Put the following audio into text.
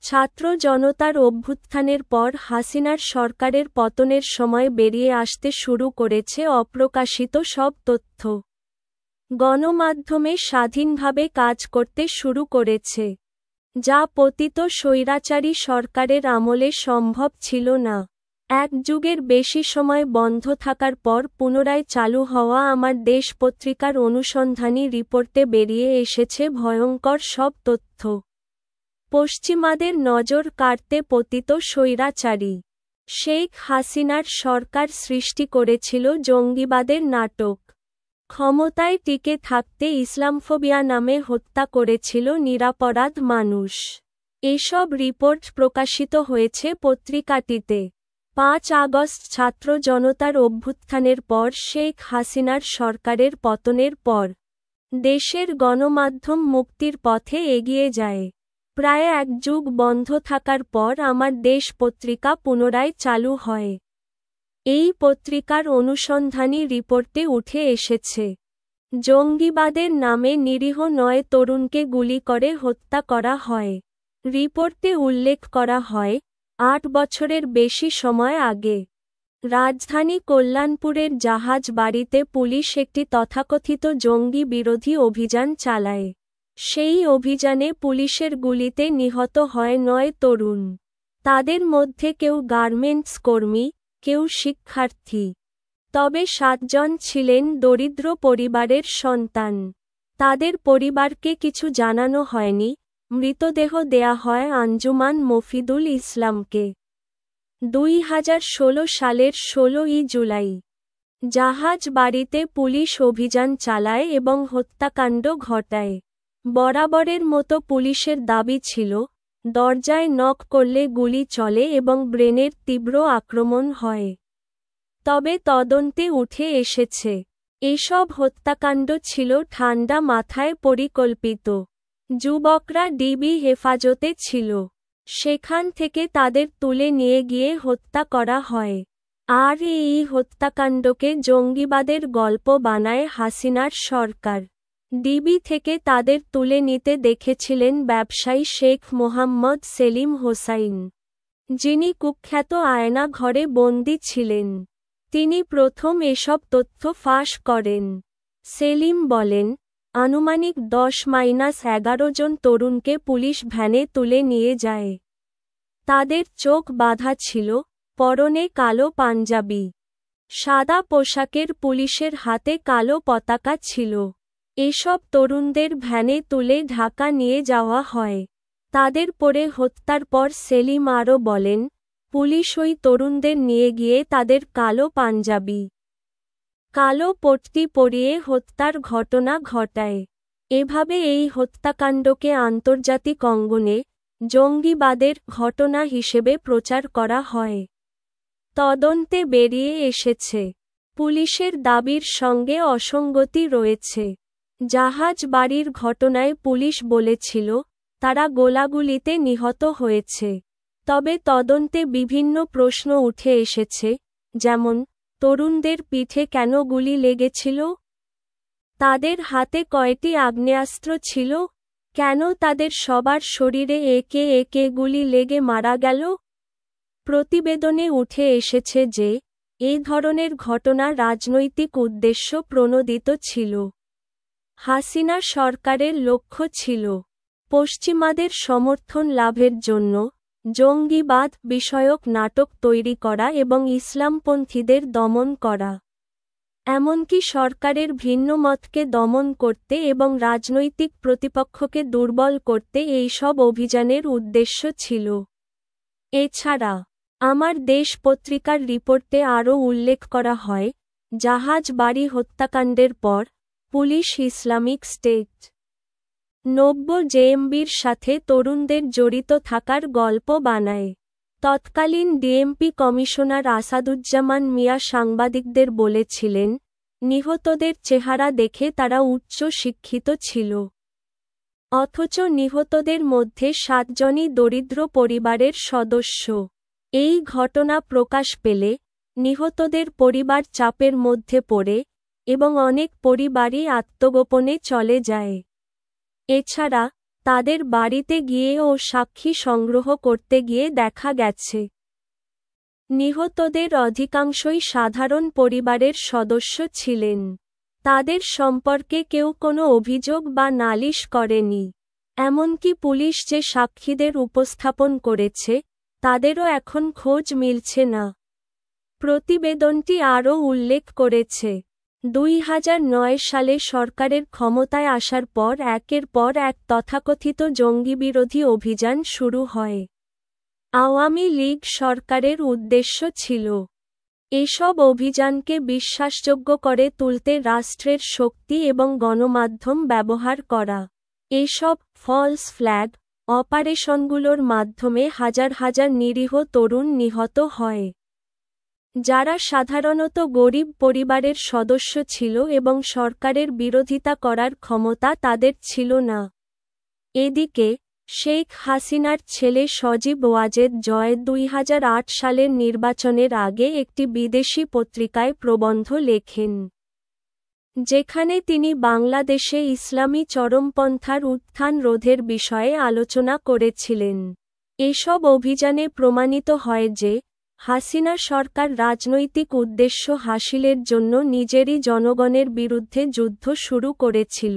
ছাত্র জনতার অভ্যুত্থানের পর হাসিনার সরকারের পতনের সময় বেরিয়ে আসতে শুরু করেছে অপ্রকাশিত সব তথ্য। গণমাধ্যমে স্বাধীনভাবে কাজ করতে শুরু করেছে, যা পতিত স্বৈরাচারী সরকারের আমলে সম্ভব ছিল না। এক যুগের বেশি সময় বন্ধ থাকার পর পুনরায় চালু হওয়া আমার দেশ পত্রিকার অনুসন্ধানী রিপোর্টে বেরিয়ে এসেছে ভয়ঙ্কর সব তথ্য। পশ্চিমাদের নজর কাড়তে পতিত স্বৈরাচারী শেখ হাসিনার সরকার সৃষ্টি করেছিল জঙ্গিবাদের নাটক। ক্ষমতায় টিকে থাকতে ইসলামফোবিয়া নামে হত্যা করেছিল নিরপরাধ মানুষ। এসব রিপোর্ট প্রকাশিত হয়েছে পত্রিকাটিতে। ৫ আগস্ট ছাত্র জনতার অভ্যুত্থানের পর শেখ হাসিনার সরকারের পতনের পর দেশের গণমাধ্যম মুক্তির পথে এগিয়ে যায়। প্রায় এক যুগ বন্ধ থাকার পর আমার দেশ পত্রিকা পুনরায় চালু হয়। এই পত্রিকার অনুসন্ধানী রিপোর্টে উঠে এসেছে, জঙ্গিবাদের নামে নিরীহ ৯ তরুণকে গুলি করে হত্যা করা হয়। রিপোর্টে উল্লেখ করা হয়, ৮ বছরের বেশি সময় আগে রাজধানী কল্যাণপুরের জাহাজ বাড়িতে পুলিশ একটি তথাকথিত জঙ্গি বিরোধী অভিযান চালায়। সেই অভিযানে পুলিশের গুলিতে নিহত হয় ৯ তরুণ। তাদের মধ্যে কেউ গার্মেন্টস কর্মী, কেউ শিক্ষার্থী। তবে ৭ জন ছিলেন দরিদ্র পরিবারের সন্তান। তাদের পরিবারকে কিছু জানানো হয়নি। মৃতদেহ দেয়া হয় আঞ্জুমান মফিদুল ইসলামকে। ২০১৬ সালের ১৬ই জুলাই জাহাজ বাড়িতে পুলিশ অভিযান চালায় এবং হত্যাকাণ্ড ঘটায়। বরাবরের মতো পুলিশের দাবি ছিল, দরজায় নক করলে গুলি চলে এবং ব্রেনের তীব্র আক্রমণ হয়। তবে তদন্তে উঠে এসেছে, এসব হত্যাকাণ্ড ছিল ঠান্ডা মাথায় পরিকল্পিত। যুবকরা ডিবি হেফাজতে ছিল। সেখান থেকে তাদের তুলে নিয়ে গিয়ে হত্যা করা হয়। আর এই হত্যাকাণ্ডকে জঙ্গিবাদের গল্প বানায় হাসিনার সরকার। ডিবি থেকে তাদের তুলে নিতে দেখেছিলেন ব্যবসায়ী শেখ মোহাম্মদ সেলিম হোসাইন, যিনি কুখ্যাত আয়না ঘরে বন্দী ছিলেন। তিনি প্রথম এসব তথ্য ফাঁস করেন। সেলিম বলেন, আনুমানিক ১০-১১ জন তরুণকে পুলিশ ভ্যানে তুলে নিয়ে যায়। তাদের চোখ বাঁধা ছিল, পরনে কালো পাঞ্জাবি। সাদা পোশাকের পুলিশের হাতে কালো পতাকা ছিল। এসব তরুণদের ভ্যানে তুলে ঢাকা নিয়ে যাওয়া হয়। তাদের পরে হত্যার পর সেলিম আরও বলেন, পুলিশ ওই তরুণদের নিয়ে গিয়ে তাদের কালো পাঞ্জাবি, কালো পট্টি পরিয়ে হত্যার ঘটনা ঘটায়। এভাবে এই হত্যাকাণ্ডকে আন্তর্জাতিক অঙ্গনে জঙ্গিবাদের ঘটনা হিসেবে প্রচার করা হয়। তদন্তে বেরিয়ে এসেছে, পুলিশের দাবির সঙ্গে অসঙ্গতি রয়েছে। জাহাজ বাড়ির ঘটনায় পুলিশ বলেছিল, তারা গোলাগুলিতে নিহত হয়েছে। তবে তদন্তে বিভিন্ন প্রশ্ন উঠে এসেছে, যেমন, তরুণদের পিঠে কেন গুলি লেগেছিল? তাদের হাতে কয়টি আগ্নেয়াস্ত্র ছিল? কেন তাদের সবার শরীরে একে একে গুলি লেগে মারা গেল? প্রতিবেদনে উঠে এসেছে যে, এই ধরনের ঘটনা রাজনৈতিক উদ্দেশ্য প্রণোদিত ছিল। হাসিনা সরকারের লক্ষ্য ছিল পশ্চিমাদের সমর্থন লাভের জন্য জঙ্গিবাদ বিষয়ক নাটক তৈরি করা এবং ইসলামপন্থীদের দমন করা। এমনকি সরকারের ভিন্নমতকে দমন করতে এবং রাজনৈতিক প্রতিপক্ষকে দুর্বল করতে এই সব অভিযানের উদ্দেশ্য ছিল। এছাড়া আমার দেশ পত্রিকার রিপোর্টে আরও উল্লেখ করা হয়, জাহাজ বাড়ি হত্যাকাণ্ডের পর পুলিশ ইসলামিক স্টেট ৯০ জেএমবির সাথে তরুণদের জড়িত থাকার গল্প বানায়। তৎকালীন ডিএমপি কমিশনার আসাদুজ্জামান মিয়া সাংবাদিকদের বলেছিলেন, নিহতদের চেহারা দেখে তারা উচ্চ শিক্ষিত ছিল। অথচ নিহতদের মধ্যে ৭ জনই দরিদ্র পরিবারের সদস্য। এই ঘটনা প্রকাশ পেলে নিহতদের পরিবার চাপের মধ্যে পড়ে এবং অনেক পরিবারই আত্মগোপনে চলে যায়। এছাড়া তাদের বাড়িতে গিয়ে ও সাক্ষী সংগ্রহ করতে গিয়ে দেখা গেছে। নিহতদের অধিকাংশই সাধারণ পরিবারের সদস্য ছিলেন। তাদের সম্পর্কে কেউ কোনো অভিযোগ বা নালিশ করেনি। এমনকি পুলিশ যে সাক্ষীদের উপস্থাপন করেছে, তাদেরও এখন খোঁজ মিলছে না। প্রতিবেদনটি আরও উল্লেখ করেছে, 2009 সালে সরকারের ক্ষমতায় আসার পর একের পর এক তথাকথিত জঙ্গিবিরোধী অভিযান শুরু হয়। আওয়ামী লীগ সরকারের উদ্দেশ্য ছিল এসব অভিযানকে বিশ্বাসযোগ্য করে তুলতে রাষ্ট্রের শক্তি এবং গণমাধ্যম ব্যবহার করা। এসব ফলস ফ্ল্যাগ অপারেশনগুলোর মাধ্যমে হাজার হাজার নিরীহ তরুণ নিহত হয়, যারা সাধারণত গরিব পরিবারের সদস্য ছিল এবং সরকারের বিরোধিতা করার ক্ষমতা তাদের ছিল না। এদিকে, শেখ হাসিনার ছেলে সজীব ওয়াজেদ জয় 2008 সালের নির্বাচনের আগে একটি বিদেশি পত্রিকায় প্রবন্ধ লেখেন, যেখানে তিনি বাংলাদেশে ইসলামী চরমপন্থার উত্থান রোধের বিষয়ে আলোচনা করেছিলেন। এসব অভিযানে প্রমাণিত হয় যে, হাসিনা সরকার রাজনৈতিক উদ্দেশ্য হাসিলের জন্য নিজেরই জনগণের বিরুদ্ধে যুদ্ধ শুরু করেছিল।